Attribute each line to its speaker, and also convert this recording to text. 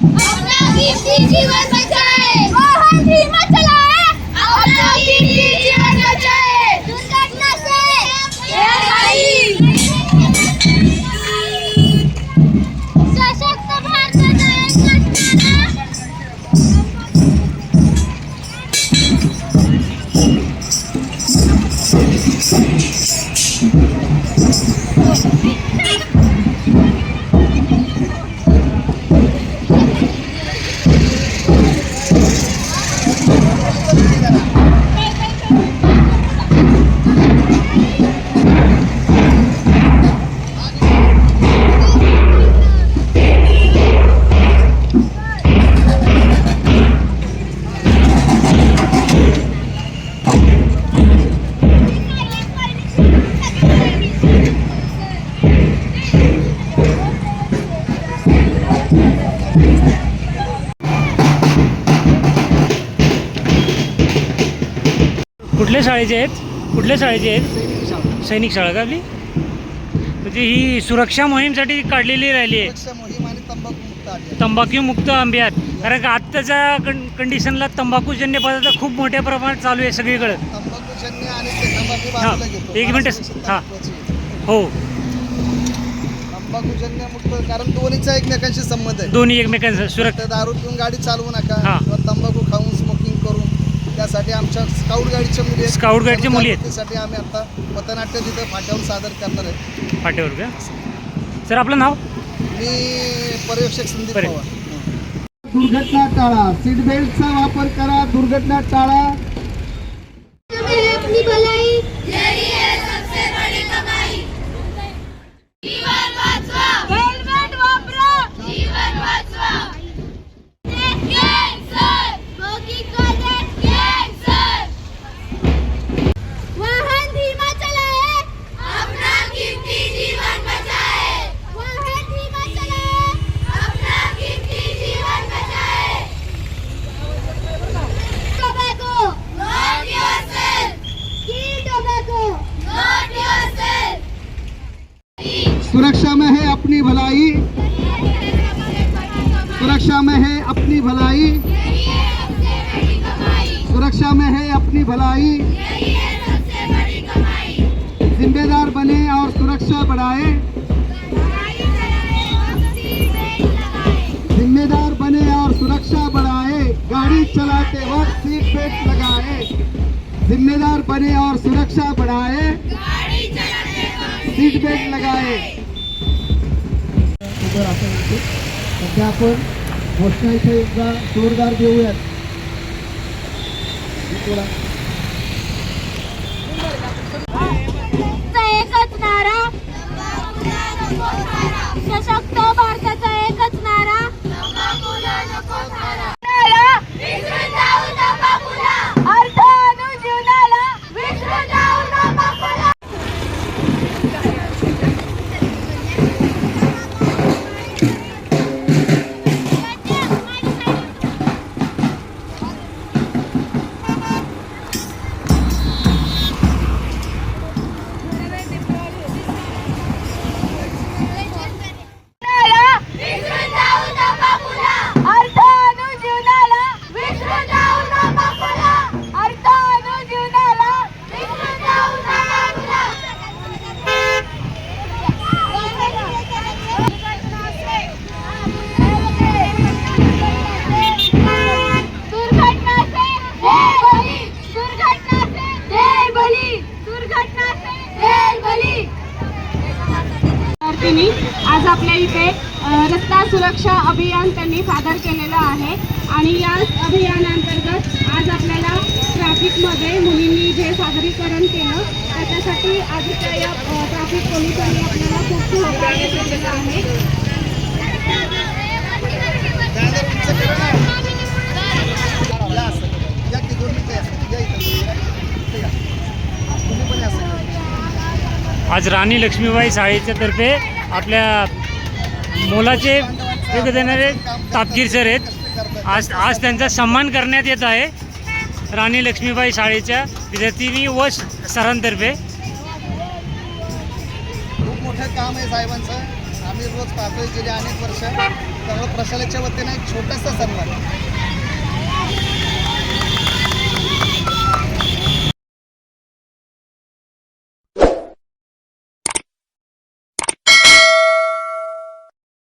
Speaker 1: अपना कीमती जीवन बचाए, वाहन धीमा चलाए, अपना कीमती जीवन बचाए, दुर्घटना से रेलगाड़ी, सशक्त भारताचा एक घटना।
Speaker 2: कुठल्या शाळेचे आहेत? कुठल्या शाळेचे आहेत? सैनिक शाळा का आपली? म्हणजे ही सुरक्षा मोहीमसाठी काढलेली राहिली आहे,
Speaker 3: मोहीम आणि तंबाखू
Speaker 2: तंबाखू मुक्त अभियान. कारण का आत्ताच्या कंडिशनला तंबाखूजन्य पदार्थ खूप मोठ्या प्रमाणात चालू आहे सगळीकडे.
Speaker 3: तंबाखूजन्य आणि तंबाखू
Speaker 2: हां,
Speaker 3: बाजूला घेतो.
Speaker 2: एक मिनिट. हां, हो,
Speaker 3: तंबाखूजन्य मुक्त, कारण दोन्हीचा एकमेकांशी संबंध आहे.
Speaker 2: दोन्ही एकमेकांचं सुरक्षा.
Speaker 3: तर दारू पिऊन गाडी चालवू नका
Speaker 2: हां.
Speaker 3: किंवा तंबाखू खाऊन स्मोकिंग करून. त्यासाठी आमच्या स्काउट गाईडच्या मुली आहेत.
Speaker 2: स्काउट गाईडच्या मुली आहेत.
Speaker 3: त्यासाठी आम्ही आता पथनाट्य तिथं फाट्यावर सादर करणार आहे.
Speaker 2: फाट्यावर का? सर आपलं नाव?
Speaker 3: मी पर्यवेक्षक संदीप
Speaker 2: बरं.
Speaker 3: पवार. दुर्घटना टाळा, सीट बेल्टचा वापर करा, दुर्घटना टाळा.
Speaker 1: अपनी भलाई यही है सबसे बड़ी कमाई, जीवन वाचवा, हेल्मेट वापरा, जीवन वाचवा. कॅन्सर, रोगी को देख कॅन्सर. वाहन धीमा चलाए, अपना कीमती जीवन बचाए, वाहन धीमा चलाए, अपना कीमती जीवन बचाए. Tobacco, not yourself. Kill tobacco, not yourself.
Speaker 3: सुरक्षा में है अपनी भलाई, सुरक्षा में है अपनी भलाई,
Speaker 1: यही है सबसे बड़ी कमाई,
Speaker 3: सुरक्षा में है अपनी भलाई.
Speaker 1: यही है सबसे बड़ी कमाई.
Speaker 3: जिम्मेदार बने और सुरक्षा बढ़ाए,
Speaker 1: गाड़ी चलाए और सीट बेल्ट लगाए,
Speaker 3: जिम्मेदार बने और सुरक्षा बढ़ाए. गाड़ी चलाते वक्त सीट बेल्ट लगाए, जिम्मेदार बने और सुरक्षा बढ़ाए,
Speaker 1: गाड़ी चलाते वक्त
Speaker 3: सीट बेल्ट लगाए. सध्या आपण घोषणा इथे एकदा जोरदार देऊयात.
Speaker 1: एकच नारा, सशक्त भारताचा एकच नारा, विसरून जाऊ तंबाखूला, अर्थ अनुजीवनाला विसरून जाऊ तंबाखूला. विसरून जाऊ तंबाखूला, अर्थ अनुजीवनाला विसरून जाऊ तंबाखूला, अर्थ अनुजीवनाला विसरून जाऊ तंबाखूला. दुर्घटना से जय बली, दुर्घटना से जय बली, दुर्घटना से जय बली.
Speaker 4: विद्यार्थ्यांनी आज आपल्या इथे रस्ता सुरक्षा अभियान त्यांनी सादर केलेलं आहे आणि या अभियानांतर्गत आज आपल्याला ट्रॅफिकमध्ये मुलींनी जे सादरीकरण केलं त्याच्यासाठी आज या ट्रॅफिक पोलिसांनी आपल्याला खूप सहकार्य केलेलं आहे.
Speaker 2: आज राणी लक्ष्मीबाई शाळेच्या तर्फे आपल्या मोलाचे योग्य देणारे तापगीर सर आहेत. आज त्यांचा सन्मान करण्यात येत आहे राणी लक्ष्मीबाई शाळेच्या विद्यार्थिनी व सरांतर्फे.
Speaker 3: खूप मोठं काम आहे साहेबांचं. आम्ही रोज पाहतोय गेली अनेक वर्ष त्यामुळे प्रशालेच्या वतीनं एक छोटासा सन्मान